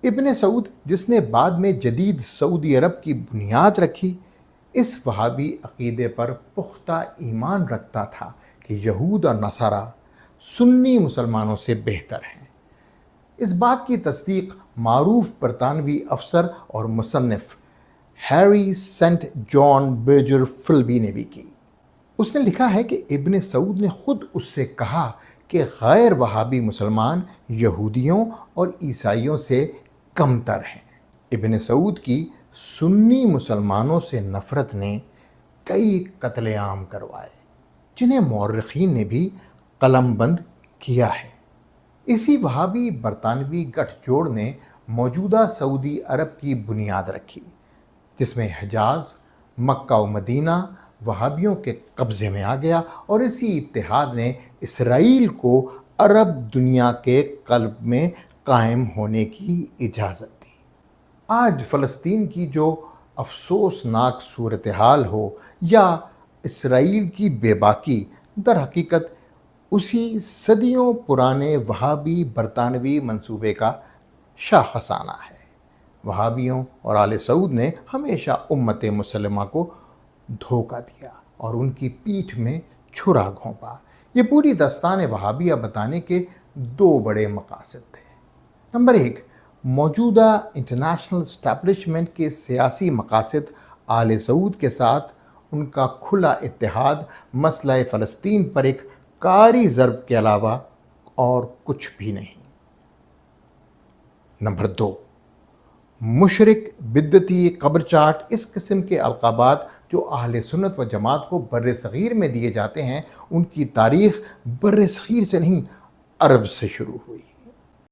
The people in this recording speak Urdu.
ابن سعود، جس نے بعد میں جدید سعودی عرب کی بنیاد رکھی، اس وہابی عقیدے پر پختہ ایمان رکھتا تھا کہ یہود اور نصارہ سنی مسلمانوں سے بہتر ہیں۔ اس بات کی تصدیق معروف برطانوی افسر اور مصنف ہیری سینٹ جان برجر فلبی نے بھی کی۔ اس نے لکھا ہے کہ ابن سعود نے خود اس سے کہا کہ غیر وہابی مسلمان یہودیوں اور عیسائیوں سے کمتر ہیں۔ ابن سعود کی سنی مسلمانوں سے نفرت نے کئی قتل عام کروائے، جنہیں مورخین نے بھی قلم بند کیا ہے۔ اسی وہابی برطانوی گٹھ جوڑ نے موجودہ سعودی عرب کی بنیاد رکھی، جس میں حجاز، مکہ و مدینہ وہابیوں کے قبضے میں آ گیا، اور اسی اتحاد نے اسرائیل کو عرب دنیا کے قلب میں قائم ہونے کی اجازت دی۔ آج فلسطین کی جو افسوسناک صورتحال ہو یا اسرائیل کی بے باکی، در حقیقت اسی صدیوں پرانے وہابی برطانوی منصوبے کا شاخسانہ ہے۔ وہابیوں اور آل سعود نے ہمیشہ امت مسلمہ کو دھوکہ دیا اور ان کی پیٹھ میں چھرا گھونپا۔ یہ پوری داستان وہابیہ بتانے کے دو بڑے مقاصد تھے۔ نمبر 1، موجودہ انٹرنیشنل اسٹیبلشمنٹ کے سیاسی مقاصد آل سعود کے ساتھ ان کا کھلا اتحاد مسئلہ فلسطین پر ایک کاری ضرب کے علاوہ اور کچھ بھی نہیں۔ نمبر 2، مشرک، بدعتی، قبر چاٹ، اس قسم کے القابات جو اہل سنت و جماعت کو بر صغیر میں دیے جاتے ہیں، ان کی تاریخ بر صغیر سے نہیں، عرب سے شروع ہوئی۔